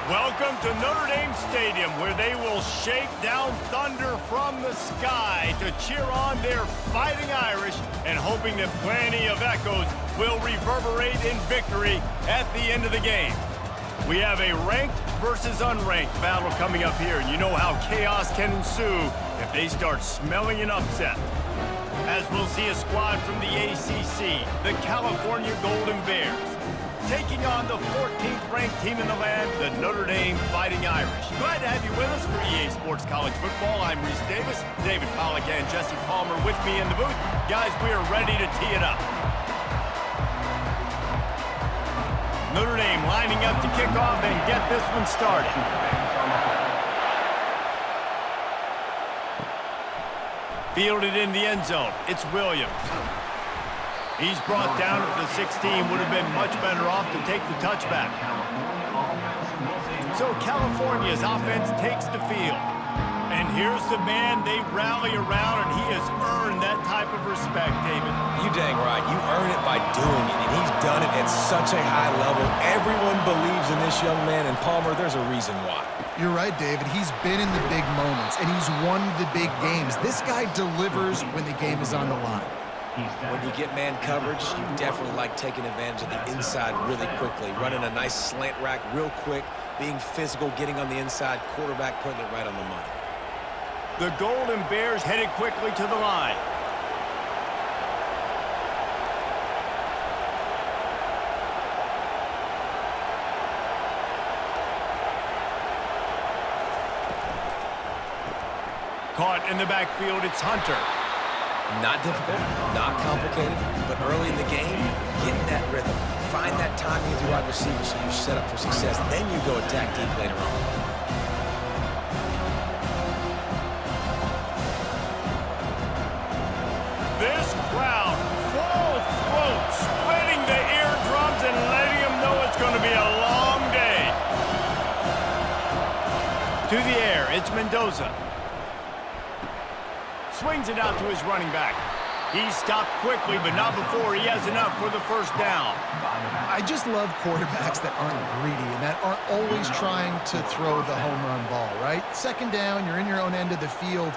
Welcome to Notre Dame Stadium, where they will shake down thunder from the sky to cheer on their Fighting Irish and hoping that plenty of echoes will reverberate in victory at the end of the game. We have a ranked versus unranked battle coming up here, and you know how chaos can ensue if they start smelling an upset. As we'll see a squad from the ACC, the California Golden Bears, taking on the 14th ranked team in the land, the Notre Dame Fighting Irish. Glad to have you with us for EA Sports College Football. I'm Reese Davis, David Pollack and Jesse Palmer with me in the booth. Guys, we are ready to tee it up. Notre Dame lining up to kick off and get this one started. Fielded in the end zone, it's Williams. He's brought down at the 16, would have been much better off to take the touchback. So California's offense takes the field. And here's the man they rally around, and he has earned that type of respect, David. You dang right. You earn it by doing it, and he's done it at such a high level. Everyone believes in this young man, and Palmer, there's a reason why. You're right, David. He's been in the big moments, and he's won the big games. This guy delivers when the game is on the line. When you get man coverage, you definitely like taking advantage of the inside really quickly, running a nice slant rack real quick, being physical, getting on the inside, quarterback putting it right on the money. The Golden Bears headed quickly to the line. Caught in the backfield, it's Hunter. Not difficult, not complicated, but early in the game, getting that rhythm. Find that timing with your wide receiver so you're set up for success. Then you go attack deep later on. This crowd, full throat, splitting the eardrums and letting them know it's going to be a long day. To the air, it's Mendoza. Swings it out to his running back. He's stopped quickly, but not before he has enough for the first down. I just love quarterbacks that aren't greedy and that aren't always trying to throw the home run ball, right? Second down, you're in your own end of the field.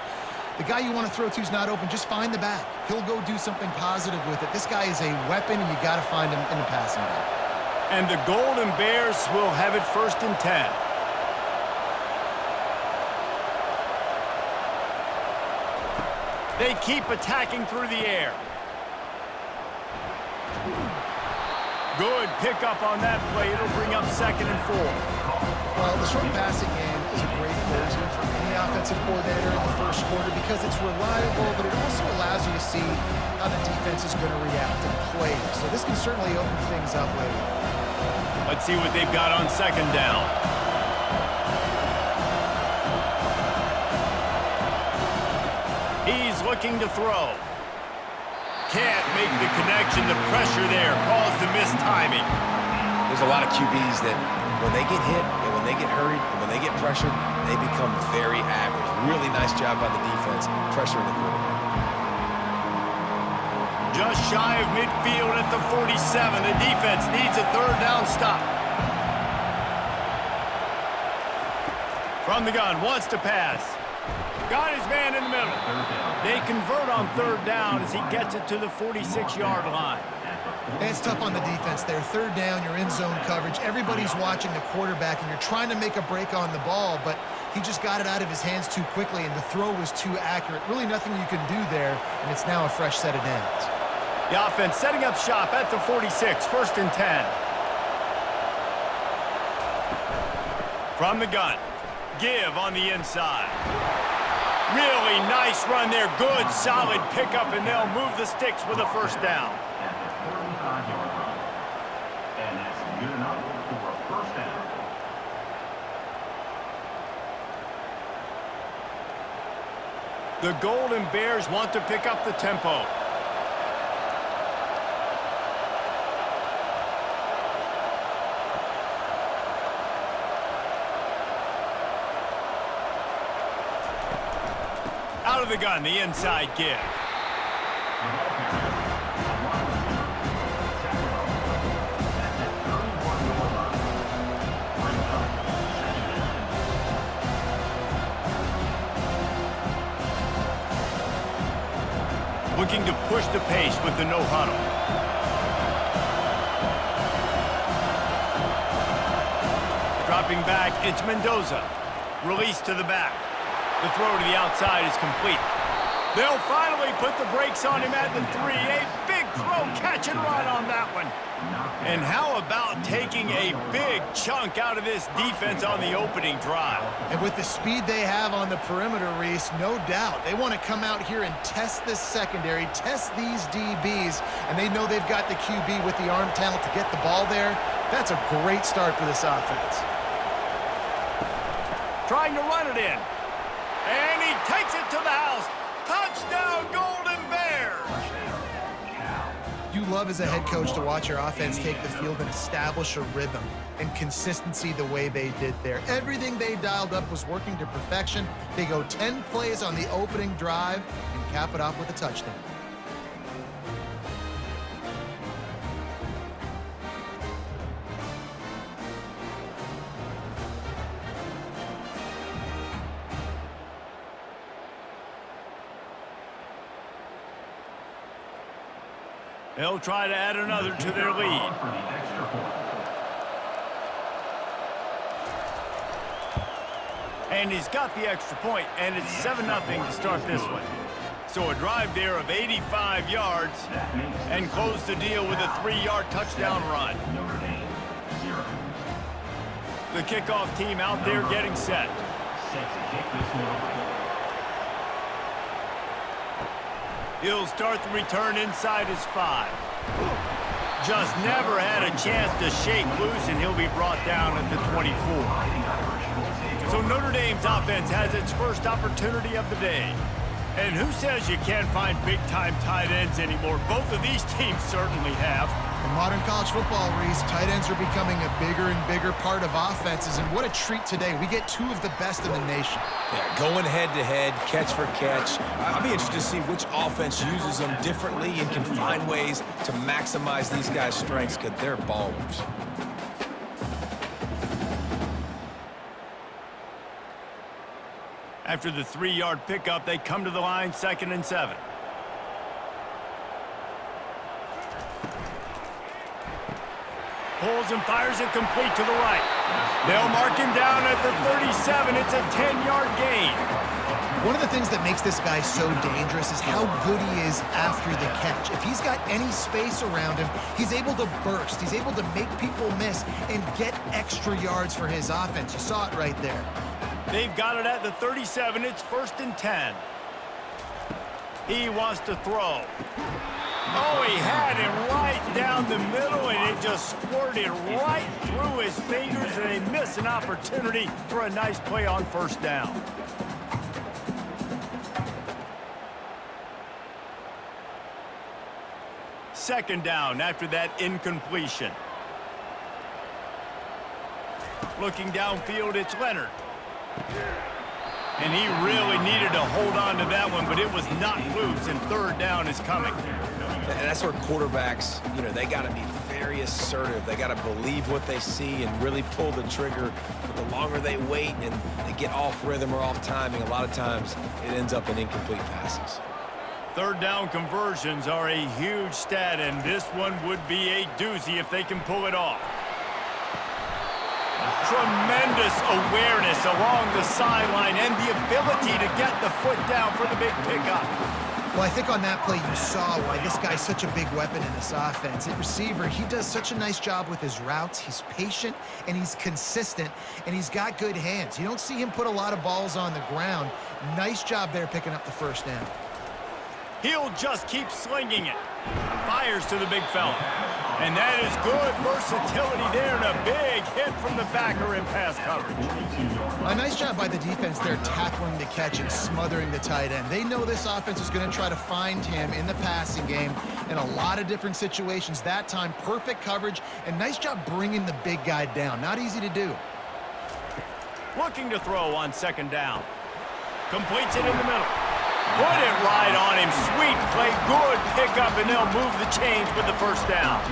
The guy you want to throw to is not open. Just find the back. He'll go do something positive with it. This guy is a weapon, and you got to find him in the passing game. And the Golden Bears will have it 1st and 10. They keep attacking through the air. Good pickup on that play. It'll bring up 2nd and 4. Well, the short passing game is a great go-to for any offensive coordinator in the first quarter because it's reliable, but it also allows you to see how the defense is going to react and play. So this can certainly open things up later. Let's see what they've got on 2nd down. He's looking to throw. Can't make the connection. The pressure there caused the missed timing. There's a lot of QBs that when they get hit and when they get hurried and when they get pressured, they become very average. Really nice job by the defense, pressuring the quarterback. Just shy of midfield at the 47. The defense needs a 3rd down stop. From the gun, wants to pass. Got his man in the middle. They convert on 3rd down as he gets it to the 46-yard line. And it's tough on the defense there. 3rd down, you're in zone coverage. Everybody's watching the quarterback, and you're trying to make a break on the ball, but he just got it out of his hands too quickly, and the throw was too accurate. Really nothing you can do there, and it's now a fresh set of downs. The offense setting up shop at the 46, 1st and 10. From the gun, give on the inside. Really nice run there. Good, solid pickup, and they'll move the sticks with a 1st down. And that's good enough for a 1st down. The Golden Bears want to pick up the tempo. Out of the gun, the inside give. to push the pace with the no huddle. Dropping back, it's Mendoza. Release to the back. The throw to the outside is complete. They'll finally put the brakes on him at the 3. A big throw, catch and run on that one. And how about taking a big chunk out of this defense on the opening drive? And with the speed they have on the perimeter, Reese, no doubt, they want to come out here and test this secondary, test these DBs, and they know they've got the QB with the arm talent to get the ball there. That's a great start for this offense. Trying to run it in. And he takes it to the house. Touchdown, Golden Bears! You love as a head coach to watch your offense take the field and establish a rhythm and consistency the way they did there. Everything they dialed up was working to perfection. They go 10 plays on the opening drive and cap it off with a touchdown. They'll try to add another to their lead. And he's got the extra point, and it's 7-0 to start this one. So a drive there of 85 yards and close the deal with a 3-yard touchdown run. The kickoff team out there getting set. He'll start the return inside his 5. Just never had a chance to shake loose, and he'll be brought down at the 24. So Notre Dame's offense has its first opportunity of the day. And who says you can't find big-time tight ends anymore? Both of these teams certainly have. In modern college football, Reese, tight ends are becoming a bigger and bigger part of offenses, and what a treat today. We get 2 of the best in the nation. Yeah, going head-to-head, catch for catch. I'll be interested to see which offense uses them differently and can find ways to maximize these guys' strengths because they're ballers. After the 3-yard pickup, they come to the line, 2nd and 7. Pulls and fires it complete to the right. They'll mark him down at the 37. It's a 10-yard gain. One of the things that makes this guy so dangerous is how good he is after the catch. If he's got any space around him, he's able to burst. He's able to make people miss and get extra yards for his offense. You saw it right there. They've got it at the 37. It's 1st and 10. He wants to throw. Oh, he had it right down the middle, and it just squirted right through his fingers, and they miss an opportunity for a nice play on 1st down. Second down after that incompletion. Looking downfield, it's Leonard. And he really needed to hold on to that one, but it was not loose, and 3rd down is coming. And that's where quarterbacks, they got to be very assertive. They got to believe what they see and really pull the trigger. But the longer they wait and they get off rhythm or off timing, a lot of times it ends up in incomplete passes. 3rd down conversions are a huge stat, and this one would be a doozy if they can pull it off. Tremendous awareness along the sideline and the ability to get the foot down for the big pickup. Well, I think on that play you saw why this guy's such a big weapon in this offense. At receiver, he does such a nice job with his routes. He's patient, and he's consistent, and he's got good hands. You don't see him put a lot of balls on the ground. Nice job there picking up the 1st down. He'll just keep slinging it. Fires to the big fella. And that is good versatility there, and a big hit from the backer in pass coverage. A nice job by the defense there tackling the catch and smothering the tight end. They know this offense is going to try to find him in the passing game in a lot of different situations. That time, perfect coverage, and nice job bringing the big guy down. Not easy to do. Looking to throw on 2nd down. Completes it in the middle. Put it right on him. Sweet play, good pickup, and they'll move the chains with the 1st down.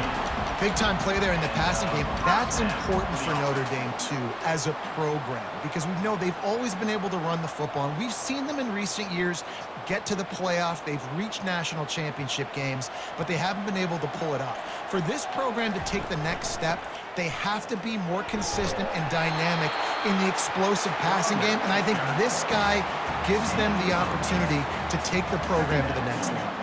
Big-time play there in the passing game. That's important for Notre Dame, too, as a program, because we know they've always been able to run the football. And we've seen them in recent years get to the playoff. They've reached national championship games, but they haven't been able to pull it off. For this program to take the next step, they have to be more consistent and dynamic in the explosive passing game, and I think this guy gives them the opportunity to take the program to the next level.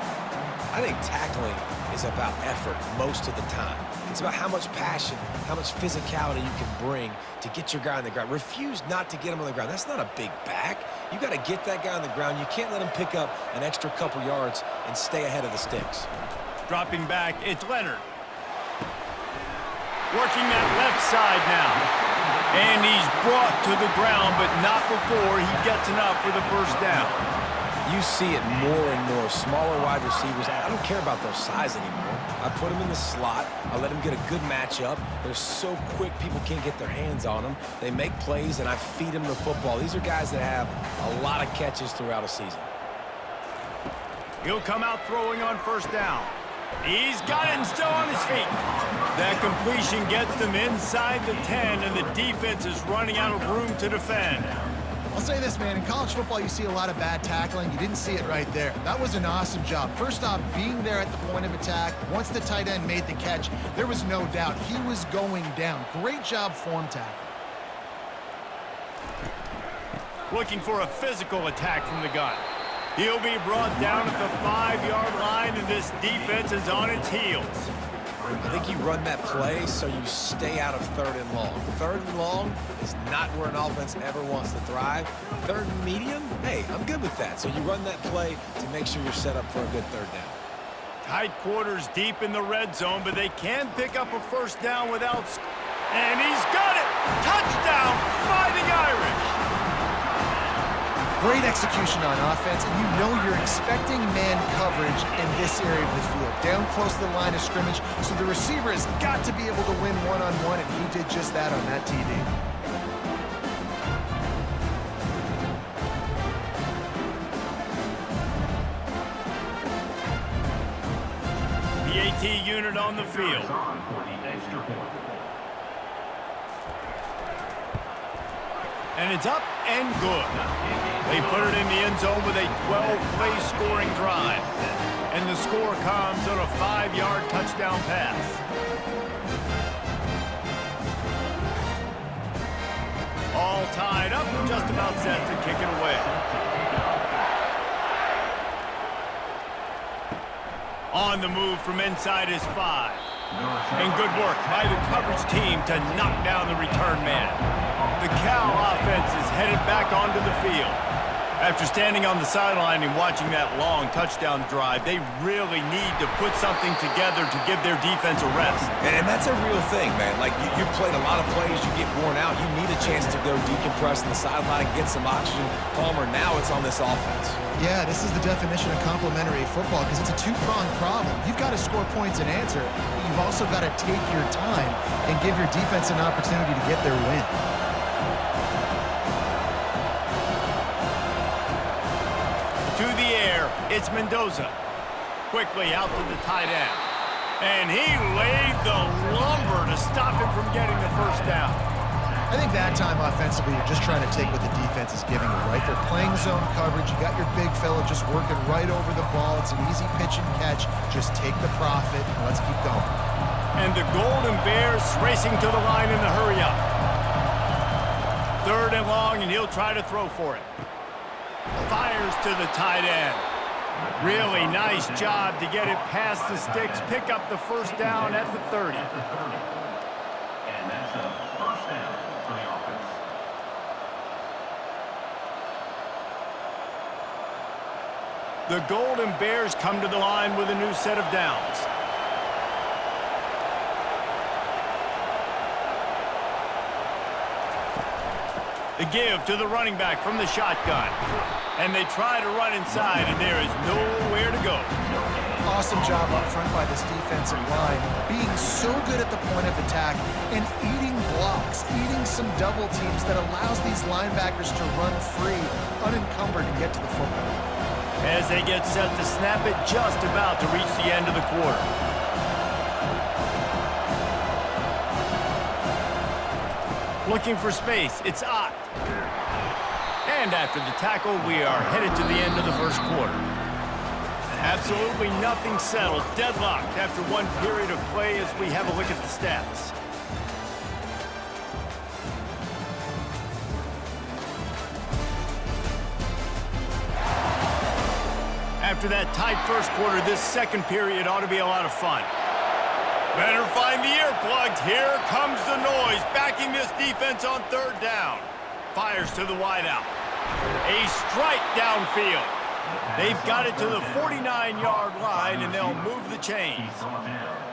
I think tackling is about effort most of the time. It's about how much passion, how much physicality you can bring to get your guy on the ground. Refuse not to get him on the ground. That's not a big back. You got to get that guy on the ground. You can't let him pick up an extra couple yards and stay ahead of the sticks. Dropping back, it's Leonard. Working that left side now. And he's brought to the ground, but not before he gets enough for the first down. You see it more and more. Smaller wide receivers. I don't care about their size anymore. I put them in the slot. I let them get a good matchup. They're so quick, people can't get their hands on them. They make plays, and I feed them the football. These are guys that have a lot of catches throughout a season. He'll come out throwing on first down. He's got it and still on his feet. That completion gets them inside the 10, and the defense is running out of room to defend. I'll say this, man. In college football, you see a lot of bad tackling. You didn't see it right there. That was an awesome job. First off, being there at the point of attack. Once the tight end made the catch, there was no doubt he was going down. Great job form tackle. Looking for a physical attack from the gun. He'll be brought down at the 5-yard line, and this defense is on its heels. I think you run that play so you stay out of 3rd and long. 3rd and long is not where an offense ever wants to thrive. 3rd and medium, hey, I'm good with that. So you run that play to make sure you're set up for a good 3rd down. Tight quarters deep in the red zone, but they can pick up a first down without... And he's got it! Touchdown, Fighting Irish! Great execution on offense, and you know you're expecting man coverage in this area of the field, down close to the line of scrimmage, so the receiver has got to be able to win one-on-one, and he did just that on that TD. The AT unit on the field. And it's up and good. They put it in the end zone with a 12-play scoring drive. And the score comes on a 5-yard touchdown pass. All tied up, just about set to kick it away. On the move from inside his 5. And good work by the coverage team to knock down the return man. The Cal offense is headed back onto the field. After standing on the sideline and watching that long touchdown drive, they really need to put something together to give their defense a rest. And that's a real thing, man. Like, you played a lot of plays, you get worn out, you need a chance to go decompress on the sideline, get some oxygen. Palmer, now it's on this offense. Yeah, this is the definition of complementary football because it's a two-pronged problem. You've got to score points and answer, but you've also got to take your time and give your defense an opportunity to get their win. To the air, it's Mendoza. Quickly out to the tight end. And he laid the lumber to stop him from getting the first down. I think that time offensively, you're just trying to take what the defense is giving you, right? They're playing zone coverage. You got your big fella just working right over the ball. It's an easy pitch and catch. Just take the profit and let's keep going. And the Golden Bears racing to the line in the hurry up. 3rd and long, and he'll try to throw for it. Fires to the tight end. Really nice job to get it past the sticks, pick up the first down at the 30. And that's a first down for the offense. The Golden Bears come to the line with a new set of downs. The give to the running back from the shotgun. And they try to run inside, and there is nowhere to go. Awesome job up front by this defensive line, being so good at the point of attack and eating blocks, eating some double teams that allows these linebackers to run free, unencumbered, and get to the football. As they get set to snap it, just about to reach the end of the quarter. Looking for space. It's Ott. And after the tackle, we are headed to the end of the first quarter. Absolutely nothing settled. Deadlocked after one period of play as we have a look at the stats. After that tight first quarter, this second period ought to be a lot of fun. Better find the earplugs. Here comes the noise, backing this defense on third down. Fires to the wideout. A strike downfield. They've got it to the 49-yard line, and they'll move the chains.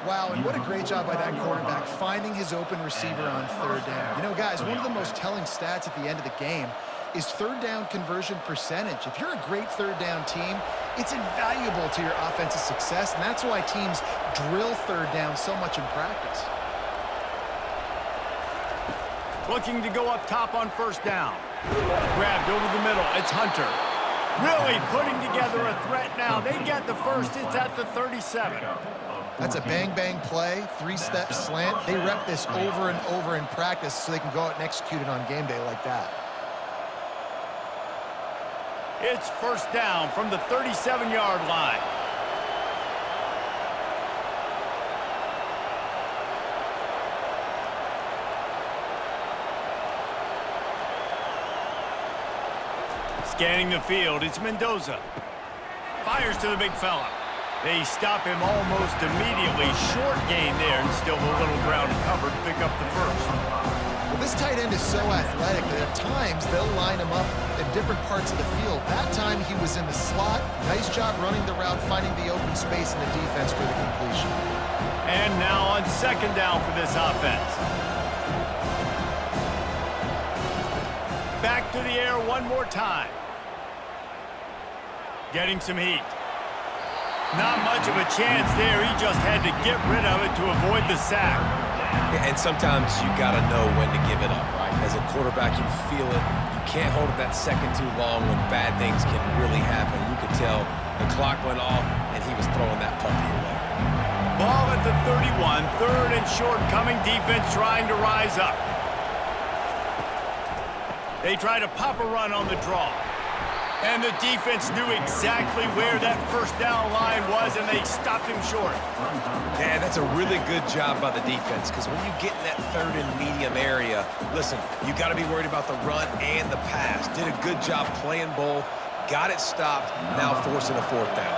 Wow, and what a great job by that quarterback finding his open receiver on third down. You know, guys, one of the most telling stats at the end of the game is third down conversion percentage. If you're a great third down team, it's invaluable to your offensive success, and that's why teams drill third down so much in practice. Looking to go up top on first down. Grabbed over the middle. It's Hunter. Really putting together a threat now. They get the first. It's at the 37. That's a bang-bang play, three-step slant. They rep this over and over in practice so they can go out and execute it on game day like that. It's first down from the 37-yard line. Scanning the field, it's Mendoza. Fires to the big fella. They stop him almost immediately. Short gain there, and still a little ground covered. Pick up the first. Well, this tight end is so athletic that at times they'll line him up in different parts of the field. That time he was in the slot. Nice job running the route, finding the open space in the defense for the completion. And now on second down for this offense. Back to the air one more time. Getting some heat. Not much of a chance there. He just had to get rid of it to avoid the sack. And sometimes you got to know when to give it up, right? As a quarterback, you feel it. You can't hold it that second too long when bad things can really happen. You could tell the clock went off, and he was throwing that puppy away. Ball at the 31. Third and short coming. Defense trying to rise up. They try to pop a run on the draw. And the defense knew exactly where that first down line was, and they stopped him short. Yeah, that's a really good job by the defense, because when you get in that third and medium area, listen, you got to be worried about the run and the pass. Did a good job playing both, got it stopped, now forcing a fourth down.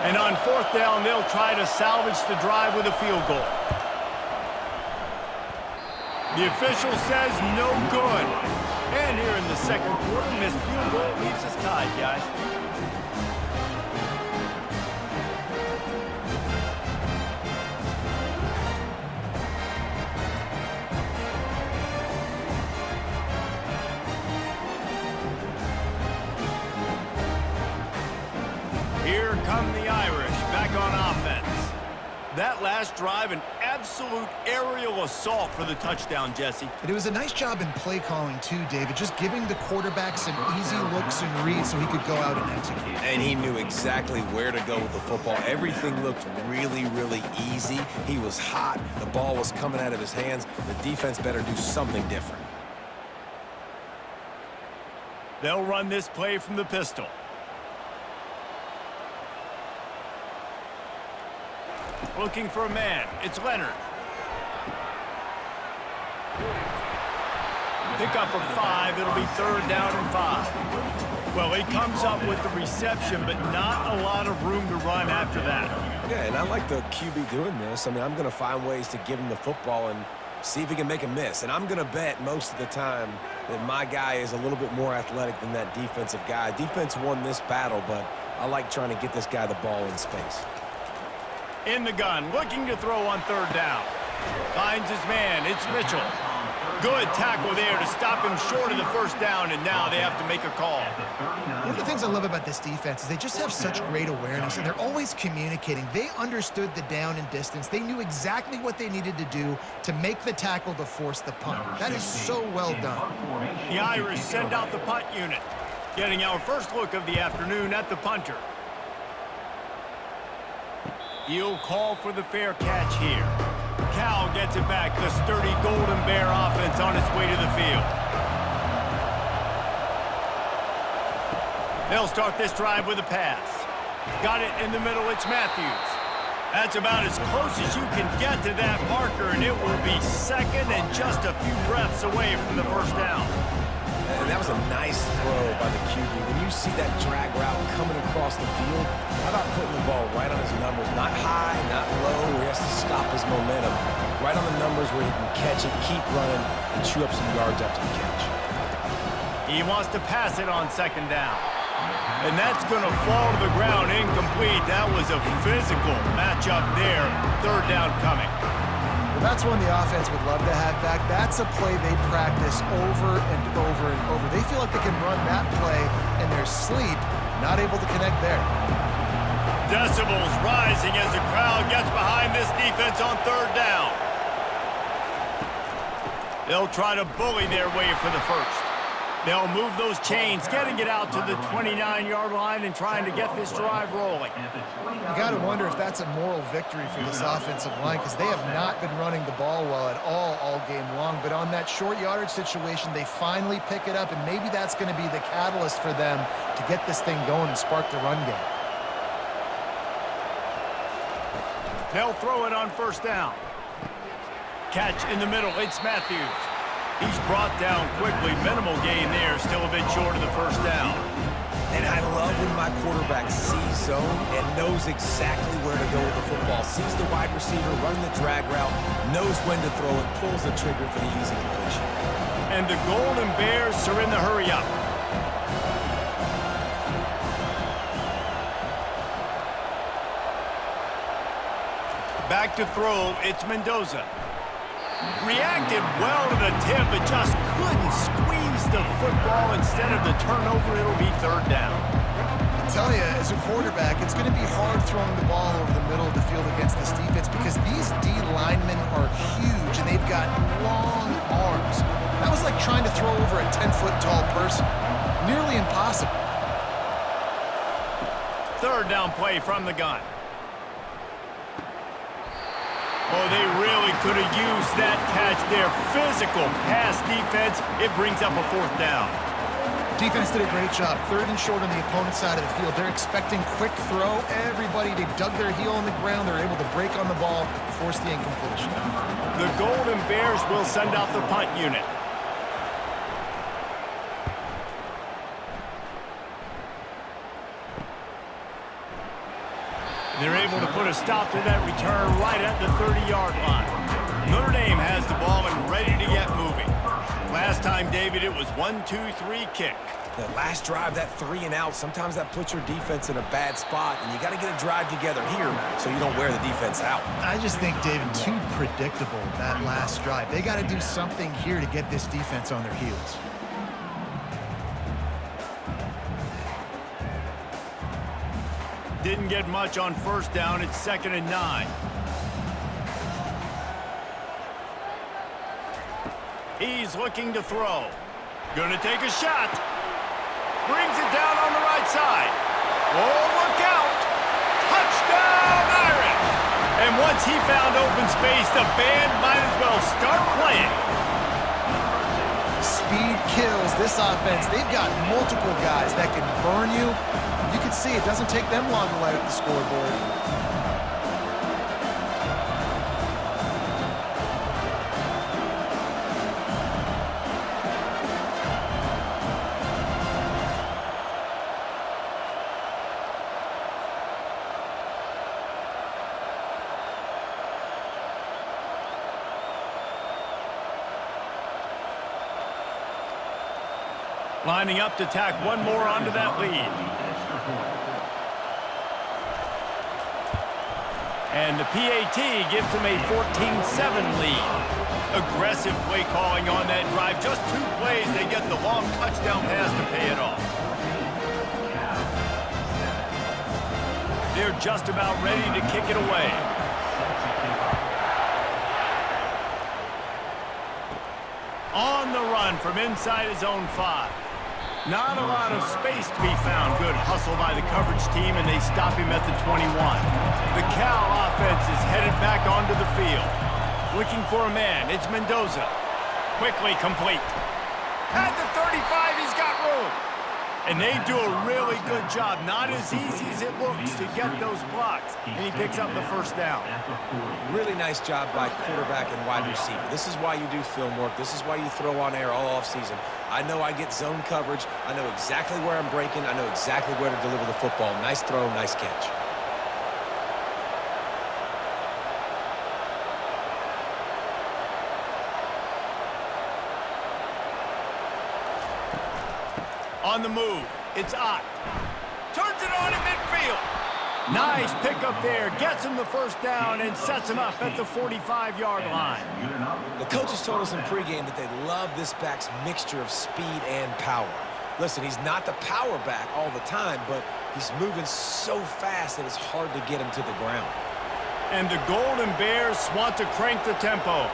And on fourth down, they'll try to salvage the drive with a field goal. The official says no good. And here in the second quarter, missed field goal leaves us tied, guys. Here come the Irish back on offense. That last drive, an absolute aerial assault for the touchdown, Jesse. And it was a nice job in play calling too, David, just giving the quarterback some easy looks and reads so he could go out and execute. And he knew exactly where to go with the football. Everything looked really, really easy. He was hot. The ball was coming out of his hands. The defense better do something different. They'll run this play from the pistol. Looking for a man. It's Leonard. Pick up of 5. It'll be third down and 5. Well, he comes up with the reception, but not a lot of room to run after that. Yeah, and I like the QB doing this. I mean, I'm going to find ways to give him the football and see if he can make a miss. And I'm going to bet most of the time that my guy is a little bit more athletic than that defensive guy. Defense won this battle, but I like trying to get this guy the ball in space. In the gun, looking to throw on third down. Finds his man. It's Mitchell. Good tackle there to stop him short of the first down, and now they have to make a call. One of the things I love about this defense is they just have such great awareness, and they're always communicating. They understood the down and distance. They knew exactly what they needed to do to make the tackle to force the punt. That is so well done. The Irish send out the punt unit, getting our first look of the afternoon at the punter. He'll call for the fair catch here. Cal gets it back. The sturdy Golden Bear offense on its way to the field. They'll start this drive with a pass. Got it in the middle. It's Matthews. That's about as close as you can get to that marker, and it will be second and just a few breaths away from the first down. And that was a nice throw by the QB. When you see that drag route coming across the field, how about putting the ball right on his numbers? Not high, not low, where he has to stop his momentum. Right on the numbers where he can catch it, keep running, and chew up some yards after the catch. He wants to pass it on second down. And that's going to fall to the ground incomplete. That was a physical matchup there. Third down coming. Well, that's one the offense would love to have back. That's a play they practice over and over and over. They feel like they can run that play in their sleep, not able to connect there. Decibels rising as the crowd gets behind this defense on third down. They'll try to bully their way for the first. They'll move those chains, getting it out to the 29-yard line and trying to get this drive rolling. You got to wonder if that's a moral victory for this offensive line, because they have not been running the ball well at all game long. But on that short yardage situation, they finally pick it up, and maybe that's going to be the catalyst for them to get this thing going and spark the run game. They'll throw it on first down. Catch in the middle. It's Matthews. He's brought down quickly. Minimal gain there. Still a bit short of the first down. And I love when my quarterback sees zone and knows exactly where to go with the football. Sees the wide receiver running the drag route, knows when to throw it, pulls the trigger for the easy completion. And the Golden Bears are in the hurry up. Back to throw. It's Mendoza. Reacted well to the tip, but just couldn't squeeze the football. Instead of the turnover, it'll be third down. I tell you, as a quarterback, it's going to be hard throwing the ball over the middle of the field against this defense, because these D linemen are huge and they've got long arms. That was like trying to throw over a 10-foot tall person. Nearly impossible. Third down play from the gun. Oh, they really could have used that catch there. Physical pass defense. It brings up a fourth down. Defense did a great job. Third and short on the opponent's side of the field. They're expecting quick throw. Everybody, they dug their heel on the ground. They're able to break on the ball, force the incompletion. The Golden Bears will send out the punt unit. They're able to put a stop to that return right at the 30-yard line. Notre Dame has the ball and ready to get moving. Last time, David, it was 1-2-3 kick. That last drive, that 3 and out, sometimes that puts your defense in a bad spot, and you got to get a drive together here so you don't wear the defense out. I just think, David, too predictable, that last drive. They got to do something here to get this defense on their heels. Didn't get much on first down. It's 2nd and 9. He's looking to throw. Gonna take a shot. Brings it down on the right side. Oh, look out. Touchdown, Irish. And once he found open space, the band might as well start playing. Speed kills this offense. They've got multiple guys that can burn you. You can see it doesn't take them long to light up the scoreboard. Lining up to tack one more onto that lead. And the PAT gives them a 14-7 lead. Aggressive play calling on that drive. Just 2 plays, they get the long touchdown pass to pay it off. They're just about ready to kick it away. On the run from inside his own 5. Not a lot of space to be found. Good hustle by the coverage team, and they stop him at the 21. The Cal offense is headed back onto the field. Looking for a man. It's Mendoza. Quickly complete. At the 35, he's got room. And they do a really good job. Not as easy as it looks to get those blocks. And he picks up the first down. Really nice job by quarterback and wide receiver. This is why you do film work. This is why you throw on air all offseason. I know I get zone coverage. I know exactly where I'm breaking. I know exactly where to deliver the football. Nice throw, nice catch. On the move, it's Ott. Turns it on in midfield. Nice pickup there. Gets him the first down and sets him up at the 45-yard line. The coaches told us in pregame that they love this back's mixture of speed and power. Listen, he's not the power back all the time, but he's moving so fast that it's hard to get him to the ground. And the Golden Bears want to crank the tempo.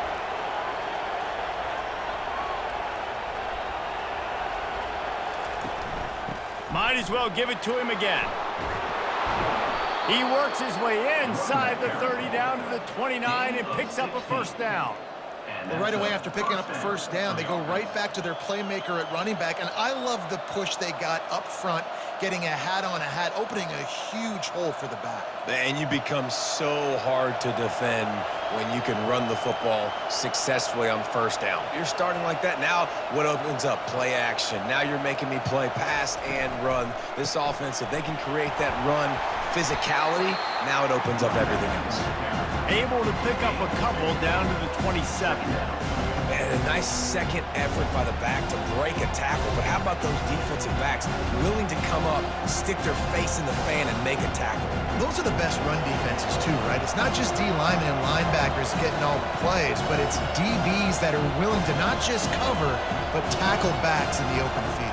Might as well give it to him again. He works his way inside the 30 down to the 29 and picks up a first down. Well, right away after picking up a first down, they go right back to their playmaker at running back. And I love the push they got up front, getting a hat on a hat, opening a huge hole for the back. And you become so hard to defend when you can run the football successfully on first down. You're starting like that. Now what opens up? Play action. Now you're making me play pass and run. This offense, if they can create that run physicality, now it opens up everything else. Able to pick up a couple down to the 27. And a nice second effort by the back to break a tackle. But how about those defensive backs willing to come up, stick their face in the fan, and make a tackle? Those are the best run defenses too, right? It's not just D linemen and linebackers getting all the plays, but it's DBs that are willing to not just cover, but tackle backs in the open field.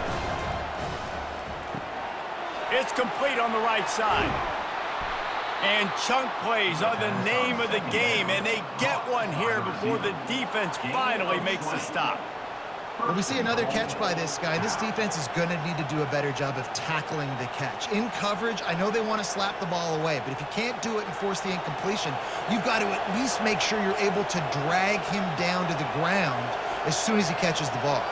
It's complete on the right side. And chunk plays are the name of the game, and they get one here before the defense finally makes the stop. Well, we see another catch by this guy. This defense is going to need to do a better job of tackling the catch. In coverage, I know they want to slap the ball away, but if you can't do it and force the incompletion, you've got to at least make sure you're able to drag him down to the ground as soon as he catches the ball.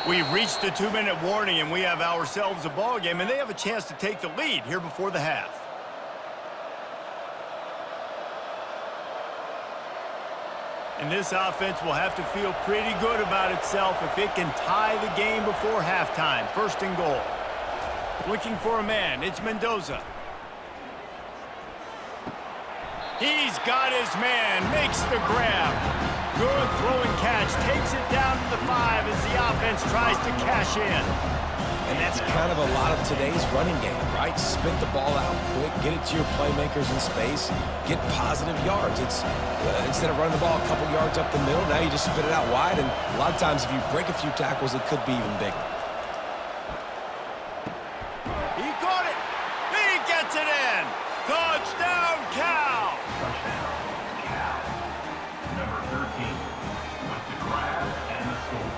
We've reached the 2-minute warning, and we have ourselves a ball game, and they have a chance to take the lead here before the half. And this offense will have to feel pretty good about itself if it can tie the game before halftime. First and goal. Looking for a man. It's Mendoza. He's got his man. Makes the grab. Good throw and catch. Takes it down to the 5 as the offense tries to cash in. And that's kind of a lot of today's running game, right? Spit the ball out quick, get it to your playmakers in space, get positive yards. It's instead of running the ball a couple yards up the middle, now you just spit it out wide, and a lot of times if you break a few tackles, it could be even bigger. He caught it. He gets it in. Touchdown, Cal. Touchdown, Cal. Number 13 with the grab and the score.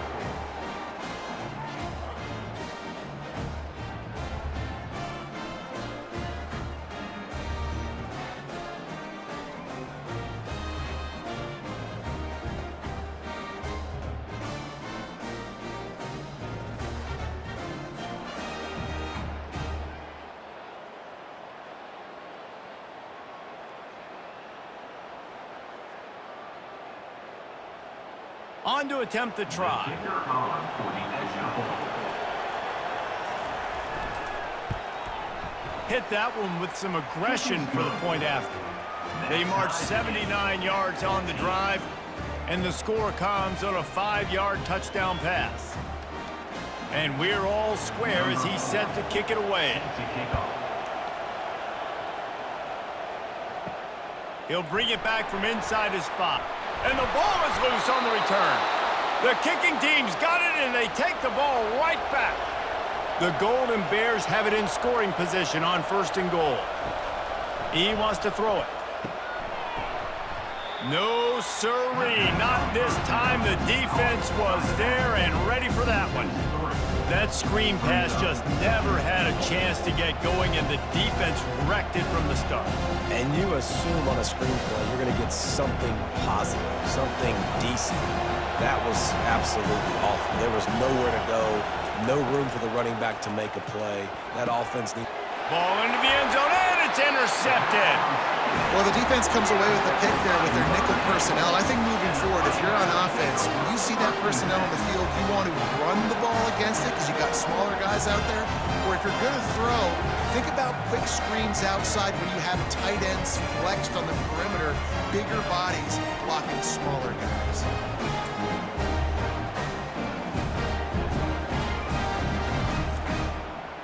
On to attempt the try. Kicker on for the extra point. Hit that one with some aggression for the point after. They march 79 yards on the drive, and the score comes on a 5-yard touchdown pass. And we're all square as he's set to kick it away. He'll bring it back from inside his spot. And the ball is loose on the return. The kicking team's got it, and they take the ball right back. The Golden Bears have it in scoring position on first and goal. He wants to throw it. No sirree, not this time. The defense was there and ready for that one. That screen pass just never had a chance to get going, and the defense wrecked it from the start. And you assume on a screen play you're going to get something positive, something decent. That was absolutely awful. There was nowhere to go, no room for the running back to make a play. That offense needs... Ball into the end zone, and it's intercepted. Well, the defense comes away with a pick there with their nickel personnel. I think moving forward, if you're on offense, when you see that personnel on the field, you want to run the ball against it because you've got smaller guys out there. Or if you're going to throw, think about quick screens outside where you have tight ends flexed on the perimeter, bigger bodies blocking smaller guys.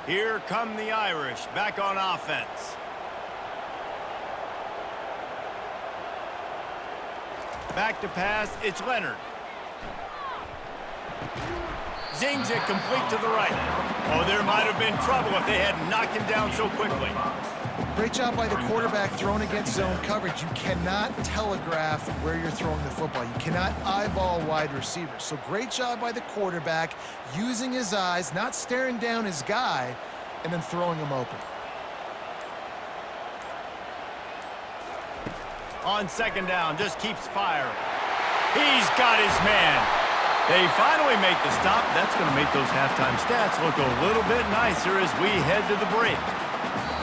Here come the Irish, back on offense. Back to pass, it's Leonard. Zings it complete to the right. Oh, there might have been trouble if they hadn't knocked him down so quickly. Great job by the quarterback throwing against zone coverage. You cannot telegraph where you're throwing the football. You cannot eyeball wide receivers. So great job by the quarterback using his eyes, not staring down his guy, and then throwing him open. On second down, just keeps firing. He's got his man. They finally make the stop. That's going to make those halftime stats look a little bit nicer as we head to the break.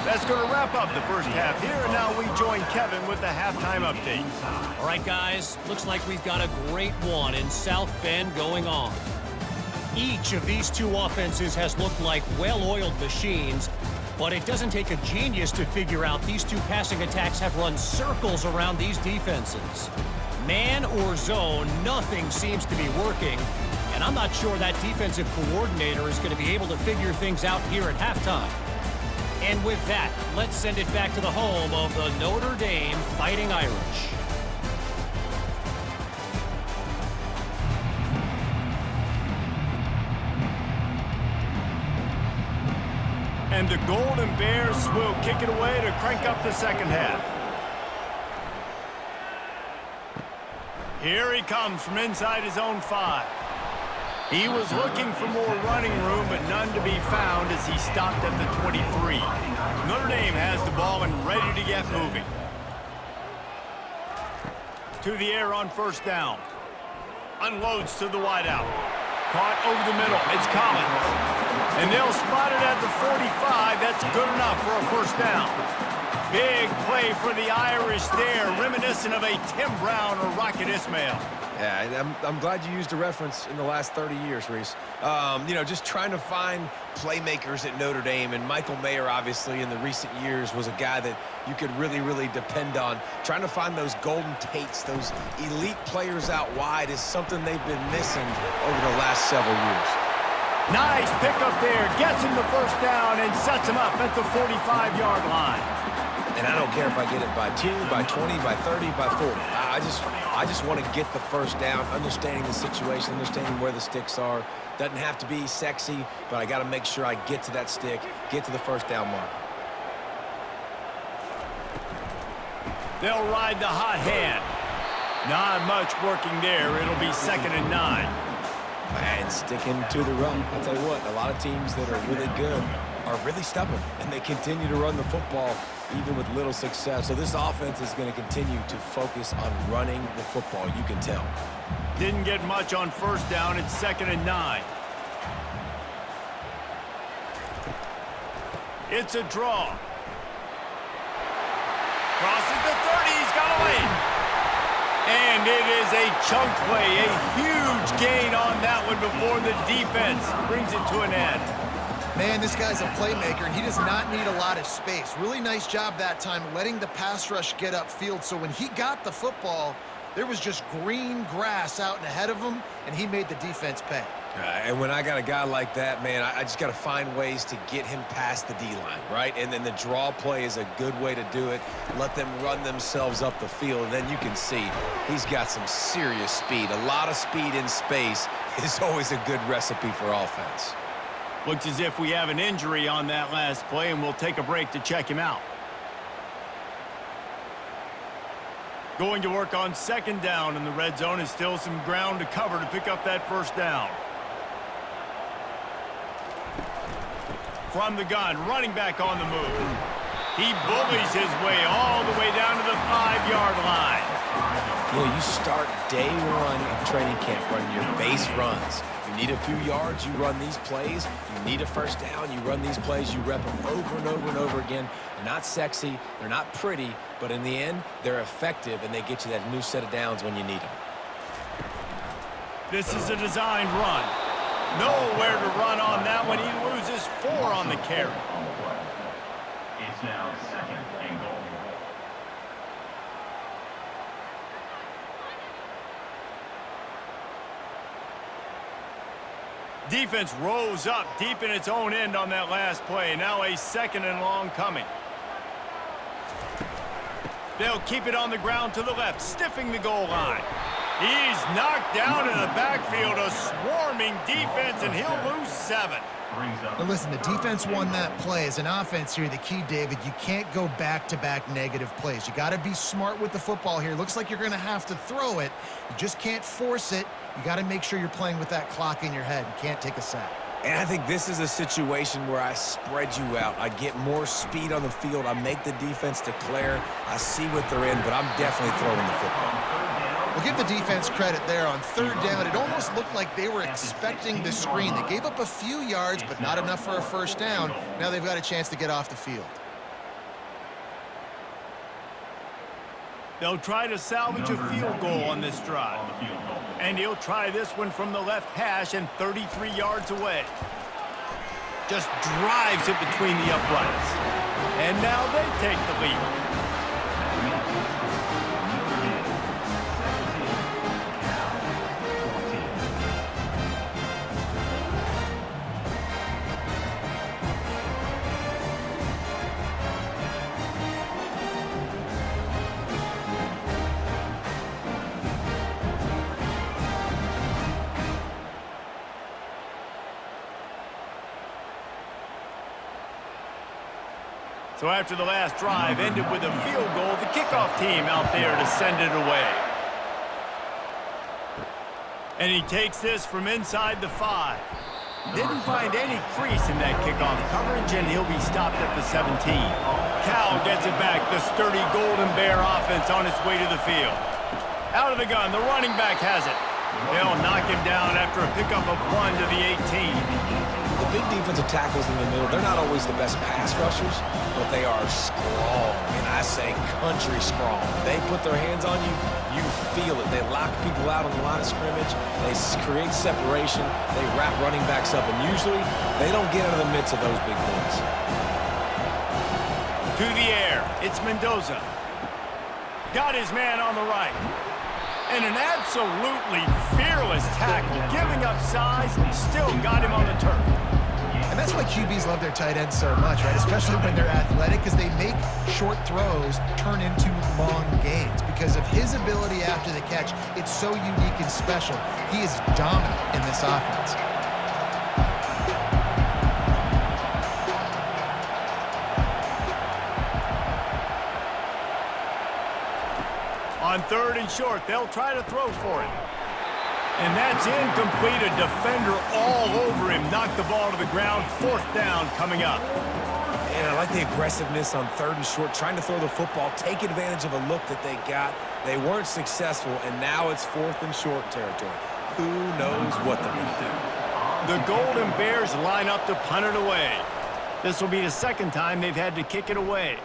That's going to wrap up the first half here, and now we join Kevin with the halftime update. All right, guys, looks like we've got a great one in South Bend going on. Each of these two offenses has looked like well-oiled machines, but it doesn't take a genius to figure out these two passing attacks have run circles around these defenses. Man or zone, nothing seems to be working, and I'm not sure that defensive coordinator is going to be able to figure things out here at halftime. And with that, let's send it back to the home of the Notre Dame Fighting Irish. And the Golden Bears will kick it away to crank up the second half. Here he comes from inside his own 5. He was looking for more running room, but none to be found as he stopped at the 23. Notre Dame has the ball and ready to get moving. To the air on first down. Unloads to the wideout. Caught over the middle. It's Collins. And they'll spot it at the 45. That's good enough for a first down. Big play for the Irish there, reminiscent of a Tim Brown or Rocket Ismail. Yeah, I'm glad you used a reference in the last 30 years, Reese. You know, just trying to find playmakers at Notre Dame, and Michael Mayer, obviously, in the recent years was a guy that you could really, really depend on. Trying to find those golden Tates, those elite players out wide is something they've been missing over the last several years. Nice pickup there, gets him the first down and sets him up at the 45-yard line. And I don't care if I get it by 2, by 20, by 30, by 40. I just want to get the first down, understanding the situation, understanding where the sticks are. Doesn't have to be sexy, but I got to make sure I get to that stick, get to the first down mark. They'll ride the hot hand. Not much working there. It'll be 2nd and 9. And sticking to the run. I'll tell you what, a lot of teams that are really good are really stubborn, and they continue to run the football even with little success. So this offense is going to continue to focus on running the football, you can tell. Didn't get much on first down. It's 2nd and 9. It's a draw. Crosses the 30. He's got away. And it is a chunk play, a huge gain on that one before the defense brings it to an end. Man, this guy's a playmaker, and he does not need a lot of space. Really nice job that time letting the pass rush get upfield. So when he got the football, there was just green grass out and ahead of him, and he made the defense pay. And when I got a guy like that, man, I just got to find ways to get him past the D-line, right? And then the draw play is a good way to do it. Let them run themselves up the field, and then you can see he's got some serious speed. A lot of speed in space is always a good recipe for offense. Looks as if we have an injury on that last play, and we'll take a break to check him out. Going to work on 2nd down in the red zone. Is still some ground to cover to pick up that first down. from the gun, running back on the move. He bullies his way all the way down to the 5-yard line. You know, you start day one of training camp running your base runs. You need a few yards, you run these plays. You need a first down, you run these plays. You rep them over and over and over again. They're not sexy, they're not pretty, but in the end, they're effective, and they get you that new set of downs when you need them. This is a designed run. Nowhere to run on that one. He loses 4 on the carry. It's now 2nd and goal. Defense rose up deep in its own end on that last play. Now a 2nd and long coming. They'll keep it on the ground to the left, stiffing the goal line. He's knocked down in the backfield, a swarming defense, and he'll lose 7. Now listen, the defense won that play. As an offense here, the key, David, you can't go back-to-back negative plays. You got to be smart with the football here. Looks like you're going to have to throw it. You just can't force it. You got to make sure you're playing with that clock in your head. You can't take a sack. And I think this is a situation where I spread you out. I get more speed on the field. I make the defense declare. I see what they're in, but I'm definitely throwing the football. We'll give the defense credit there on 3rd down. It almost looked like they were expecting the screen. They gave up a few yards, but not enough for a first down. Now they've got a chance to get off the field. They'll try to salvage a field goal on this drive. And he'll try this one from the left hash and 33 yards away. Just drives it between the uprights. And now they take the lead. So after the last drive ended with a field goal, the kickoff team out there to send it away. And he takes this from inside the 5. Didn't find any crease in that kickoff coverage, and he'll be stopped at the 17. Cal gets it back, the sturdy Golden Bear offense on its way to the field. Out of the gun, the running back has it. They'll knock him down after a pickup of 1 to the 18. The big defensive tackles in the middle, they're not always the best pass rushers, but they are strong, and I say country strong. They put their hands on you, you feel it. They lock people out on the line of scrimmage. They create separation. They wrap running backs up, and usually they don't get out of the midst of those big boys. To the air, it's Mendoza. Got his man on the right. And an absolutely fearless tackle, giving up size, still got him on the turf. And that's why QBs love their tight ends so much, right? Especially when they're athletic, because they make short throws turn into long gains. Because of his ability after the catch, it's so unique and special. He is dominant in this offense. On 3rd and short, they'll try to throw for it. And that's incomplete. A defender all over him. Knocked the ball to the ground. 4th down coming up. And I like the aggressiveness on 3rd and short, trying to throw the football, take advantage of a look that they got. They weren't successful, and now it's 4th and short territory. Who knows what they're going to do? The Golden Bears line up to punt it away. This will be the 2nd time they've had to kick it away.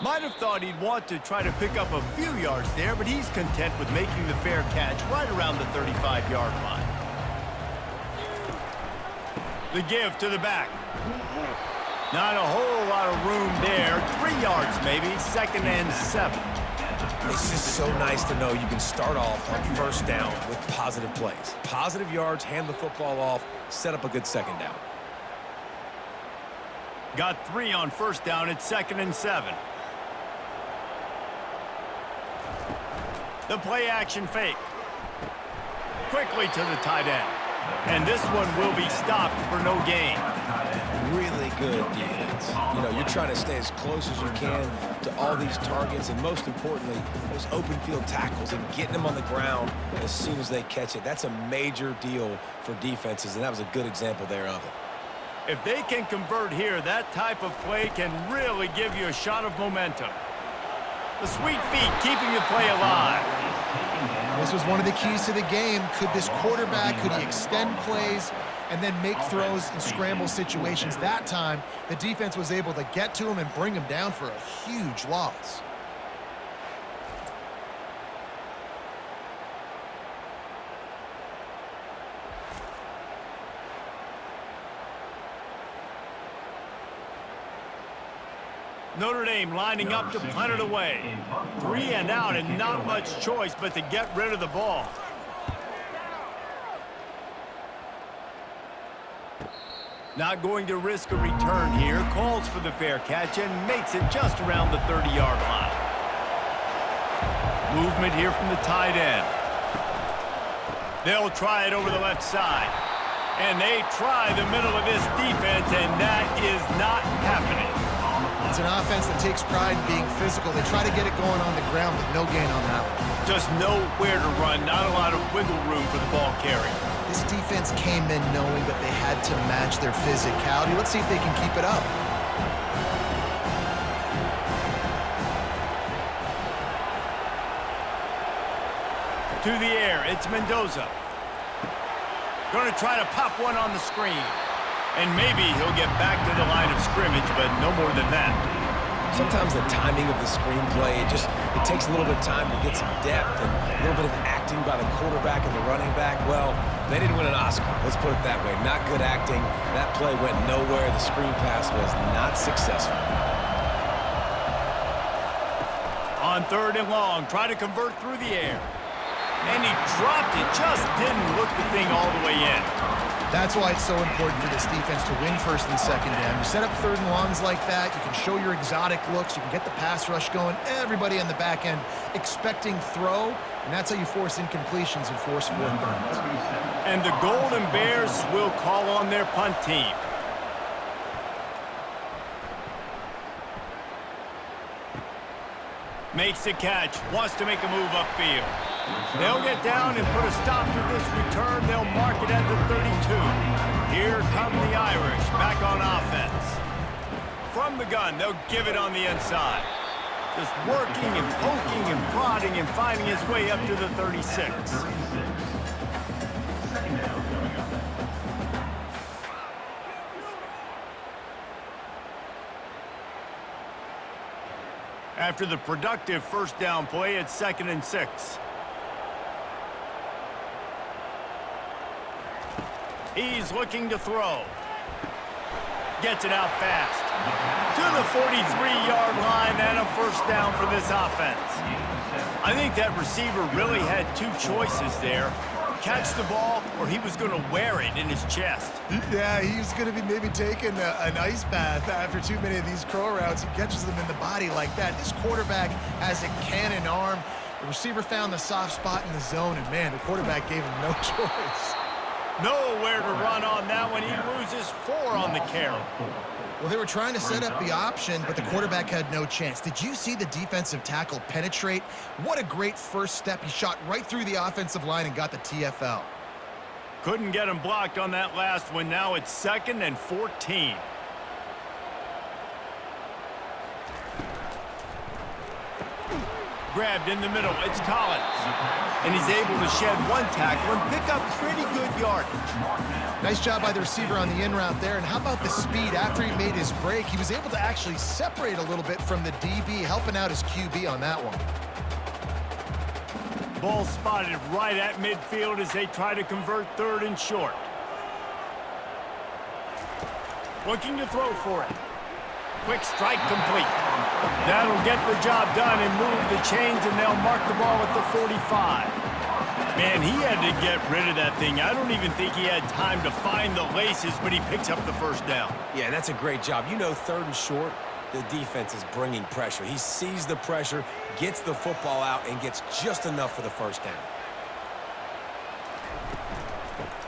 Might have thought he'd want to try to pick up a few yards there, but he's content with making the fair catch right around the 35-yard line. The give to the back. Not a whole lot of room there. 3 yards maybe, 2nd and 7. It's just so nice to know you can start off on 1st down with positive plays. Positive yards, hand the football off, set up a good 2nd down. Got 3 on 1st down. It's 2nd and 7. The play action fake. Quickly to the tight end. And this one will be stopped for no gain. Really good defense. You know, you're trying to stay as close as you can to all these targets, and most importantly, those open field tackles and getting them on the ground as soon as they catch it. That's a major deal for defenses, and that was a good example there of it. If they can convert here, that type of play can really give you a shot of momentum. The sweet feet keeping the play alive. This was one of the keys to the game. Could this quarterback, could he extend plays and then make throws in scramble situations? That time, the defense was able to get to him and bring him down for a huge loss. Notre Dame lining up to punt it away. 3 and out and not much choice but to get rid of the ball. Not going to risk a return here. Calls for the fair catch and makes it just around the 30-yard line. Movement here from the tight end. They'll try it over the left side. And they try the middle of this defense, and that is not happening. It's an offense that takes pride in being physical. They try to get it going on the ground, but no gain on that one. Just nowhere to run, not a lot of wiggle room for the ball carrier. This defense came in knowing that they had to match their physicality. Let's see if they can keep it up. To the air, it's Mendoza. Going to try to pop one on the screen. And maybe he'll get back to the line of scrimmage, but no more than that. Sometimes the timing of the screenplay, it takes a little bit of time to get some depth and a little bit of acting by the quarterback and the running back. Well, they didn't win an Oscar. Let's put it that way. Not good acting. That play went nowhere. The screen pass was not successful. On 3rd and long, try to convert through the air. And he dropped it, just didn't look the thing all the way in. That's why it's so important for this defense to win 1st and 2nd down. You set up 3rd and longs like that, you can show your exotic looks, you can get the pass rush going, everybody on the back end expecting throw, and that's how you force incompletions and force 4th downs. And the Golden Bears will call on their punt team. Makes the catch, wants to make a move upfield. They'll get down and put a stop to this return. They'll mark it at the 32. Here come the Irish back on offense. From the gun, they'll give it on the inside. Just working and poking and prodding and finding his way up to the 36. Second down coming up. After the productive 1st down play, it's 2nd and 6. He's looking to throw. Gets it out fast. To the 43-yard line and a 1st down for this offense. I think that receiver really had 2 choices there. Catch the ball or he was going to wear it in his chest. Yeah, he was going to be maybe taking an ice bath after too many of these crow routes. He catches them in the body like that. This quarterback has a cannon arm. The receiver found the soft spot in the zone, and man, the quarterback gave him no choice. Nowhere to run on that one. He loses 4 on the carry. Well, they were trying to set up the option, but the quarterback had no chance. Did you see the defensive tackle penetrate? What a great first step. He shot right through the offensive line and got the TFL. Couldn't get him blocked on that last one. Now it's 2nd and 14. Grabbed in the middle. It's Collins. And he's able to shed 1 tackle and pick up pretty good yardage. Nice job by the receiver on the in route there. And how about the speed? After he made his break, he was able to actually separate a little bit from the DB, helping out his QB on that one. Ball spotted right at midfield as they try to convert 3rd and short. Looking to throw for it. Quick strike complete. That'll get the job done and move the chains, and they'll mark the ball at the 45. Man, he had to get rid of that thing. I don't even think he had time to find the laces, but he picks up the 1st down. Yeah, that's a great job. You know, 3rd and short, the defense is bringing pressure. He sees the pressure, gets the football out, and gets just enough for the 1st down.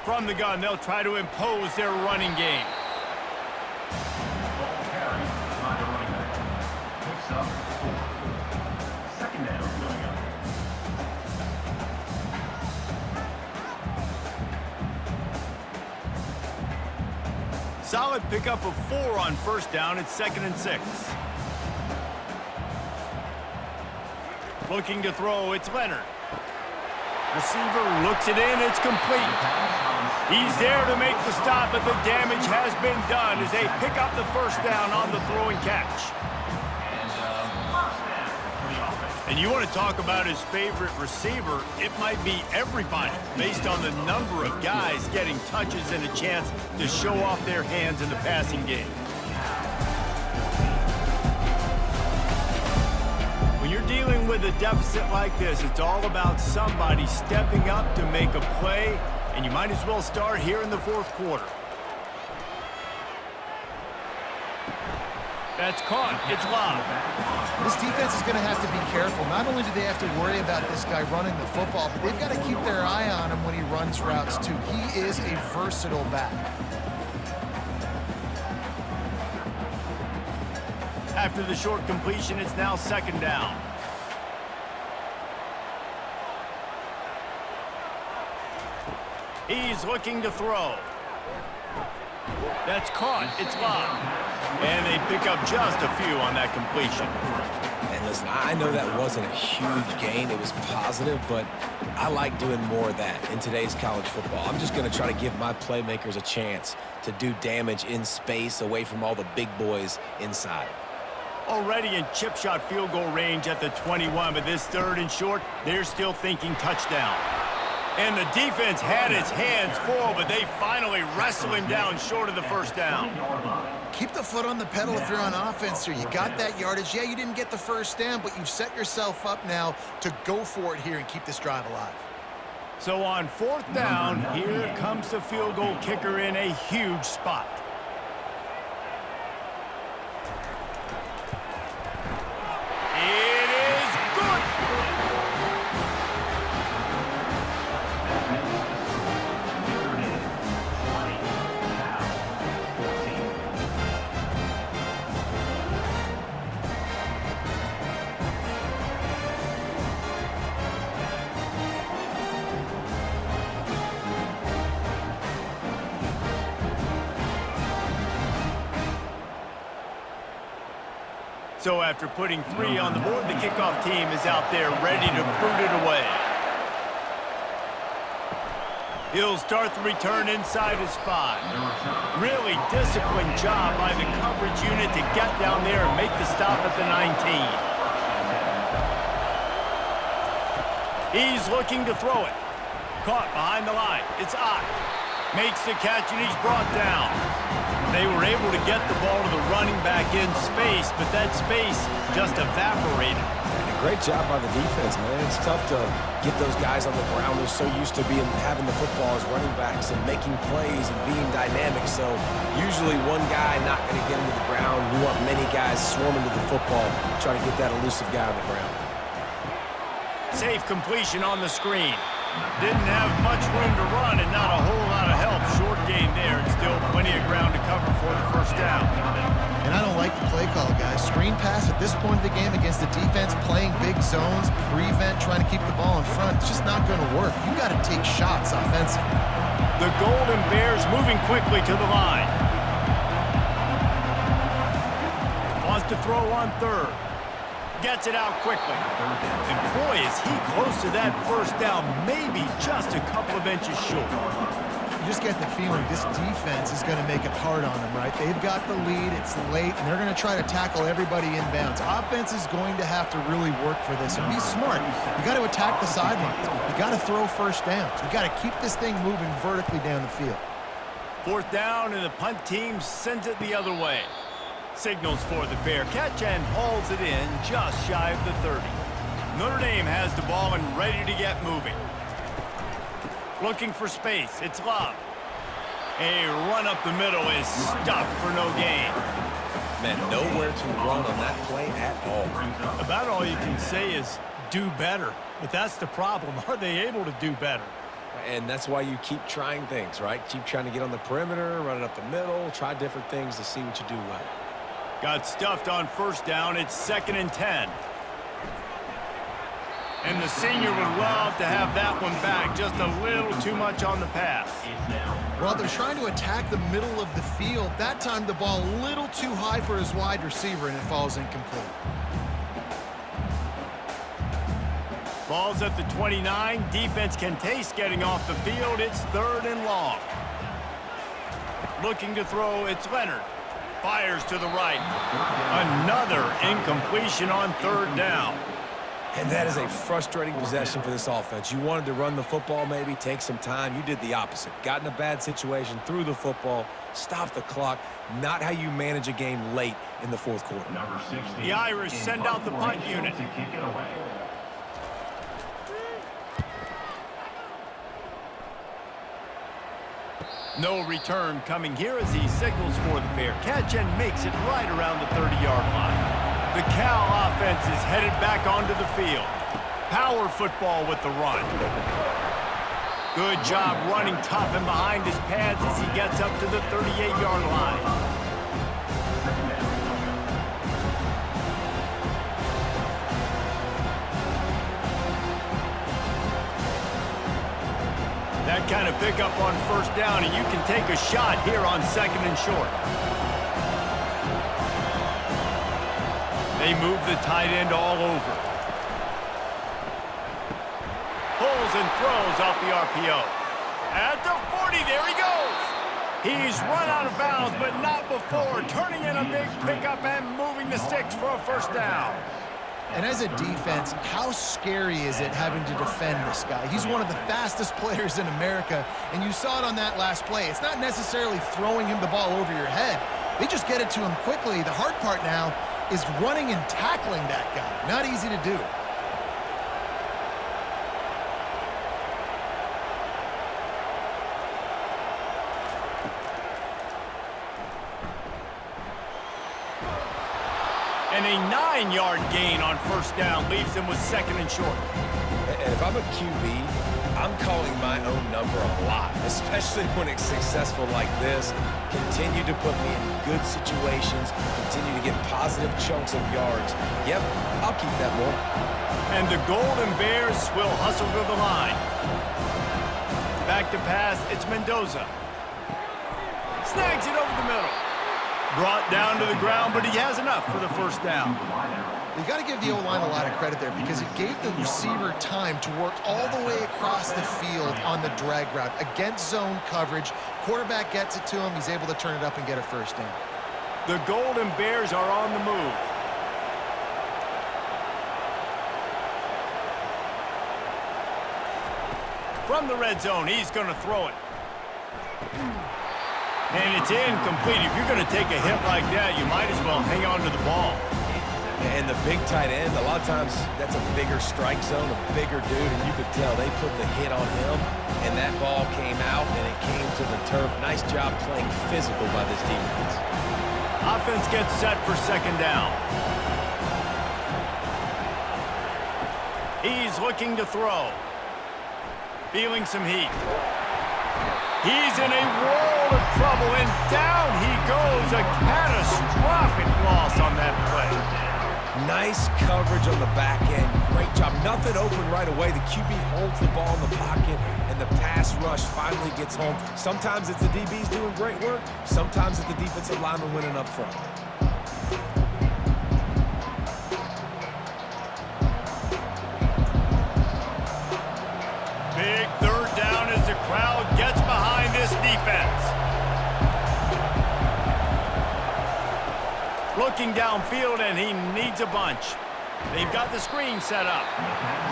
From the gun, they'll try to impose their running game. Ball carried by the running back. Picks up 4. 2nd down coming up. Solid pickup of 4 on first down. It's 2nd and 6. Looking to throw, it's Leonard. Receiver looks it in, it's complete. He's there to make the stop, but the damage has been done as they pick up the first down on the throw and catch. And you want to talk about his favorite receiver, it might be everybody based on the number of guys getting touches and a chance to show off their hands in the passing game. When you're dealing with a deficit like this, it's all about somebody stepping up to make a play, and you might as well start here in the 4th quarter. That's caught. It's lob. This defense is going to have to be careful. Not only do they have to worry about this guy running the football, but they've got to keep their eye on him when he runs routes, too. He is a versatile back. After the short completion, it's now 2nd down. He's looking to throw. That's caught. It's lob. And they pick up just a few on that completion. And listen, I know that wasn't a huge gain. It was positive, but I like doing more of that in today's college football. I'm just going to try to give my playmakers a chance to do damage in space away from all the big boys inside. Already in chip shot field goal range at the 21, but this 3rd and short, they're still thinking touchdown. And the defense had its hands full, but they finally wrestle him down short of the first down. Keep the foot on the pedal if you're on offense here. You got that yardage. Yeah, you didn't get the first down, but you've set yourself up now to go for it here and keep this drive alive. So on 4th down, here comes the field goal kicker in a huge spot. It is good. So after putting 3 on the board, the kickoff team is out there ready to boot it away. He'll start the return inside his 5. Really disciplined job by the coverage unit to get down there and make the stop at the 19. He's looking to throw it. Caught behind the line. It's Ott. Makes the catch and he's brought down. They were able to get the ball to the running back in space, but that space just evaporated. And a great job by the defense, man. It's tough to get those guys on the ground. They're so used to having the football as running backs and making plays and being dynamic. So usually one guy not going to get him to the ground. You want many guys swarming to the football, trying to get that elusive guy on the ground. Safe completion on the screen. Didn't have much room to run and not a whole lot of help. Short gain there and still plenty of ground to cover for the first down. And I don't like the play call, guys. Screen pass at this point of the game against the defense, playing big zones, prevent, trying to keep the ball in front. It's just not going to work. You got to take shots offensively. The Golden Bears moving quickly to the line. Wants to throw on 3rd. Gets it out quickly. And boy, is he close to that first down, maybe just a couple of inches short. You just get the feeling this defense is going to make it hard on them, right? They've got the lead, it's late, and they're going to try to tackle everybody inbounds. Offense is going to have to really work for this and be smart. You got to attack the sidelines. You got to throw first downs. You got to keep this thing moving vertically down the field. 4th down, and the punt team sends it the other way. Signals for the fair catch and hauls it in just shy of the 30. Notre Dame has the ball and ready to get moving. Looking for space. It's Love. A run up the middle is stuffed for no gain. Man, nowhere to run on that play at all. About all you can say is do better. But that's the problem. Are they able to do better? And that's why you keep trying things, right? Keep trying to get on the perimeter, run it up the middle, try different things to see what you do well. Got stuffed on first down. It's 2nd and 10. And the senior would love to have that one back. Just a little too much on the pass. Well, they're trying to attack the middle of the field. That time the ball a little too high for his wide receiver, and it falls incomplete. Ball's at the 29. Defense can taste getting off the field. It's 3rd and long. Looking to throw, it's Leonard. Fires to the right. Another incompletion on 3rd down. And that is a frustrating possession for this offense. You wanted to run the football, maybe take some time. You did the opposite. Got in a bad situation, threw the football, stopped the clock. Not how you manage a game late in the 4th quarter. Number 16. The Irish send out the punt unit. To kick it away. No return coming here as he signals for the fair catch and makes it right around the 30-yard line. The Cal offense is headed back onto the field. Power football with the run. Good job running tough and behind his pads as he gets up to the 38-yard line. That kind of pickup on 1st down, and you can take a shot here on 2nd and short. They move the tight end all over. Pulls and throws off the RPO. At the 40, there he goes. He's run out of bounds, but not before. Turning in a big pickup and moving the sticks for a 1st down. And as a defense, how scary is it having to defend this guy? He's one of the fastest players in America, and you saw it on that last play. It's not necessarily throwing him the ball over your head. They just get it to him quickly. The hard part now is running and tackling that guy. Not easy to do. And a 9-yard gain on 1st down leaves him with 2nd and short. And if I'm a QB, I'm calling my own number a lot, especially when it's successful like this. Continue to put me in good situations, continue to get positive chunks of yards. Yep, I'll keep that one. And the Golden Bears will hustle to the line. Back to pass, it's Mendoza. Snags it over the middle. Brought down to the ground, but he has enough for the 1st down. You got to give the O-line a lot of credit there because it gave the receiver time to work all the way across the field on the drag route against zone coverage. Quarterback gets it to him. He's able to turn it up and get a 1st down. The Golden Bears are on the move. From the red zone, he's going to throw it. And it's incomplete. If you're going to take a hit like that, you might as well hang on to the ball. And the big tight end, a lot of times that's a bigger strike zone, a bigger dude, and you could tell they put the hit on him, and that ball came out, and it came to the turf. Nice job playing physical by this defense. Offense gets set for 2nd down. He's looking to throw. Feeling some heat. He's in a world of trouble, and down he goes. A catastrophic loss on that play. Nice coverage on the back end. Great job. Nothing open right away. The QB holds the ball in the pocket, and the pass rush finally gets home. Sometimes it's the DBs doing great work. Sometimes it's the defensive lineman winning up front. Big 3rd down as the crowd gets behind this defense. Looking downfield, and he needs a bunch. They've got the screen set up.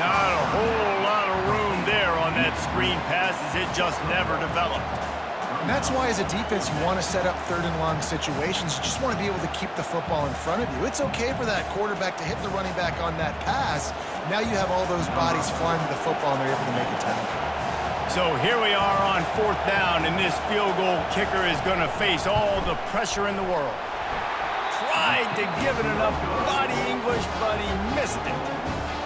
Not a whole lot of room there on that screen pass as it just never developed. And that's why as a defense you want to set up 3rd and long situations. You just want to be able to keep the football in front of you. It's okay for that quarterback to hit the running back on that pass. Now you have all those bodies flying to the football, and they're able to make a tackle. So here we are on 4th down, and this field goal kicker is going to face all the pressure in the world. Tried to give it enough body English, but he missed it.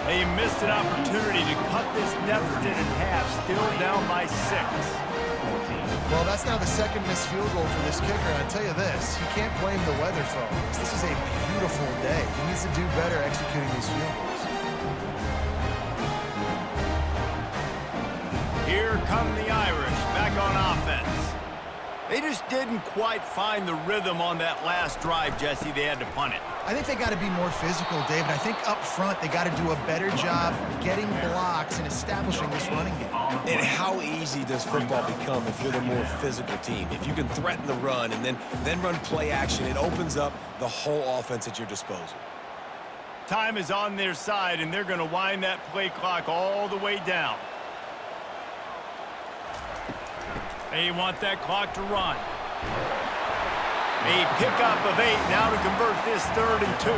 He missed an opportunity to cut this deficit in half, still down by 6. Well, that's now the 2nd missed field goal for this kicker, and I tell you this, you can't blame the weather for all this. This is a beautiful day. He needs to do better executing these field goals. Here come the Irish back on offense. They just didn't quite find the rhythm on that last drive, Jesse. They had to punt it. I think they got to be more physical, David. I think up front they got to do a better job getting blocks and establishing this running game. And how easy does football become if you're the more physical team? If you can threaten the run and then run play action, it opens up the whole offense at your disposal. Time is on their side, and they're going to wind that play clock all the way down. They want that clock to run. A pickup of 8 now to convert this 3rd and 2.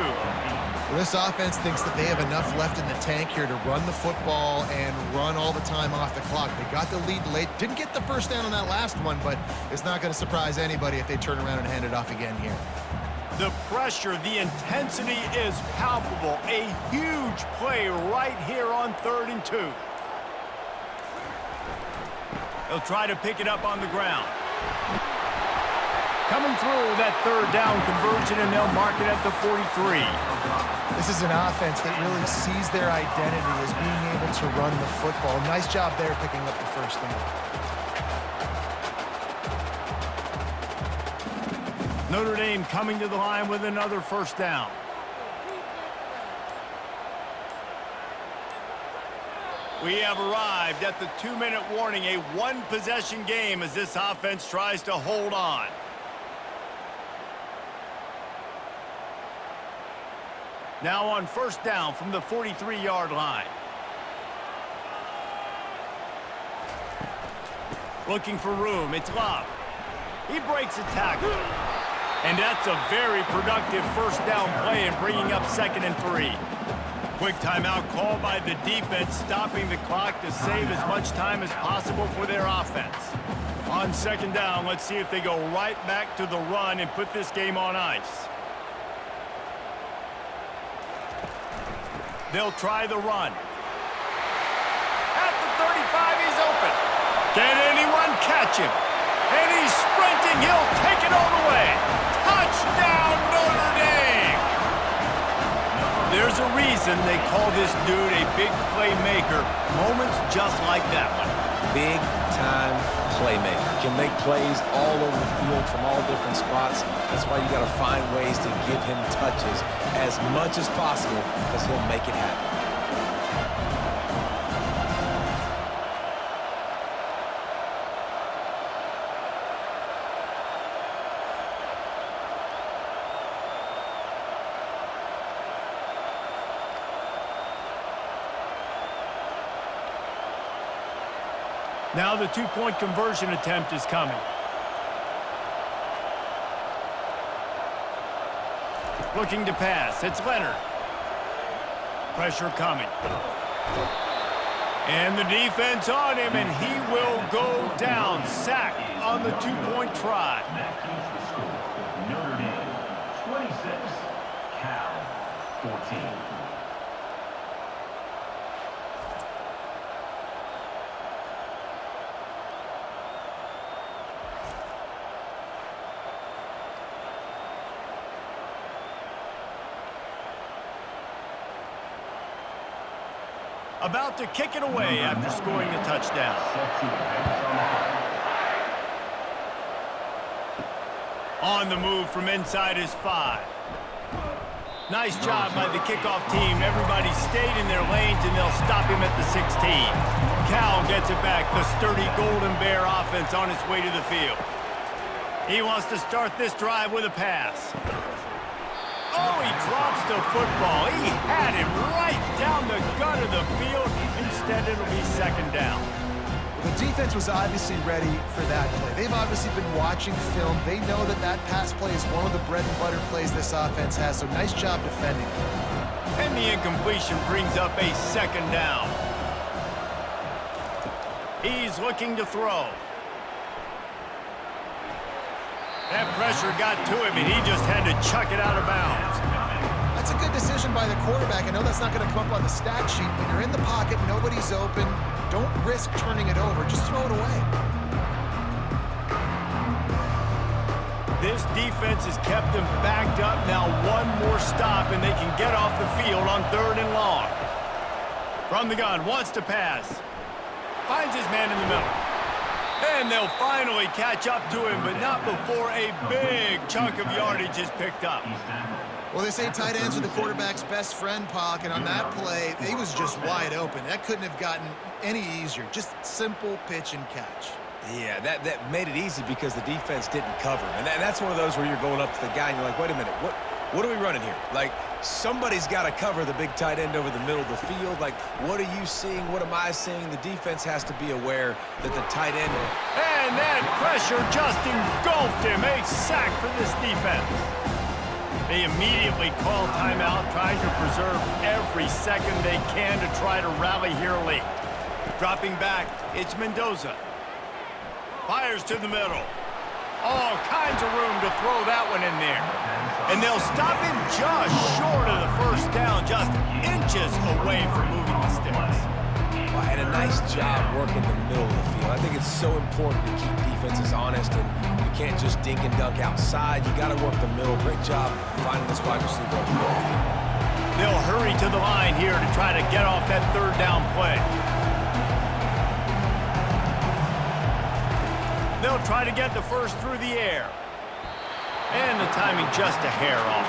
Well, this offense thinks that they have enough left in the tank here to run the football and run all the time off the clock. They got the lead late. Didn't get the first down on that last one, but it's not going to surprise anybody if they turn around and hand it off again here. The pressure, the intensity is palpable. A huge play right here on 3rd and 2. He'll try to pick it up on the ground. Coming through that 3rd down conversion, and they'll mark it at the 43. This is an offense that really sees their identity as being able to run the football. Nice job there picking up the first down. Notre Dame coming to the line with another 1st down. We have arrived at the 2-minute warning, a 1-possession game as this offense tries to hold on. Now on 1st down from the 43-yard line. Looking for room, it's Love. He breaks a tackle. And that's a very productive 1st down play and bringing up 2nd and 3. Quick timeout call by the defense, stopping the clock to save as much time as possible for their offense. On 2nd down, let's see if they go right back to the run and put this game on ice. They'll try the run. At the 35, he's open. Can anyone catch him? And he's sprinting. He'll take it all the way. Touchdown, Notre Dame! There's a reason they call this dude a big playmaker. Moments just like that one. Big-time playmaker. Can make plays all over the field from all different spots. That's why you got to find ways to give him touches as much as possible because he'll make it happen. Now the 2-point conversion attempt is coming. Looking to pass. It's Leonard. Pressure coming. And the defense on him, and he will go down. Sack on the 2-point try. That keeps the score. Notre Dame 26, Cal 14. About to kick it away after scoring the touchdown. On the move from inside his 5. Nice job by the kickoff team. Everybody stayed in their lanes, and they'll stop him at the 16. Cal gets it back. The sturdy Golden Bear offense on its way to the field. He wants to start this drive with a pass. Oh, he drops the football. He had him right down the gut of the field. Instead, it'll be 2nd down. The defense was obviously ready for that play. They've obviously been watching film. They know that that pass play is one of the bread and butter plays this offense has, so nice job defending. And the incompletion brings up a 2nd down. He's looking to throw. That pressure got to him, and he just had to chuck it out of bounds. That's a good decision by the quarterback. I know that's not going to come up on the stat sheet, but you're in the pocket, nobody's open. Don't risk turning it over. Just throw it away. This defense has kept them backed up. Now one more stop, and they can get off the field on 3rd and long. From the gun, wants to pass. Finds finds his man in the middle. And they'll finally catch up to him, but not before a big chunk of yardage is picked up. Well, they say tight ends are the quarterback's best friend, Pock, and on that play, he was just wide open. That couldn't have gotten any easier. Just simple pitch and catch. Yeah, that made it easy because the defense didn't cover him. And that's one of those where you're going up to the guy and you're like, wait a minute, what are we running here? Like, somebody's got to cover the big tight end over the middle of the field. Like, what are you seeing? What am I seeing? The defense has to be aware that the tight end... And that pressure just engulfed him. A sack for this defense. They immediately call timeout, trying to preserve every second they can to try to rally here late. Dropping back, it's Mendoza. Fires to the middle. All kinds of room to throw that one in there. And they'll stop him just short of the first down, just inches away from moving the sticks. Well, and a nice job working the middle of the field. I think it's so important to keep defenses honest, and you can't just dink and dunk outside. You got to work the middle. Great job finding this wide receiver over the middle of the field. They'll hurry to the line here to try to get off that third down play. They'll try to get the first through the air. And the timing just a hair off.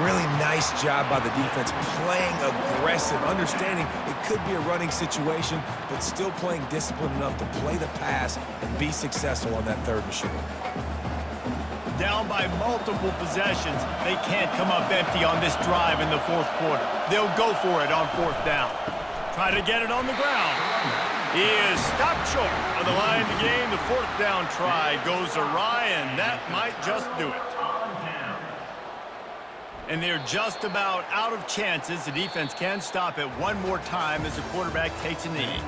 Really nice job by the defense, playing aggressive, understanding it could be a running situation, but still playing disciplined enough to play the pass and be successful on that third and short. Down by multiple possessions, they can't come up empty on this drive in the fourth quarter. They'll go for it on fourth down. Try to get it on the ground. He is stopped short of the line to gain. The fourth down try goes awry, and that might just do it. And they're just about out of chances. The defense can stop it one more time as the quarterback takes a knee.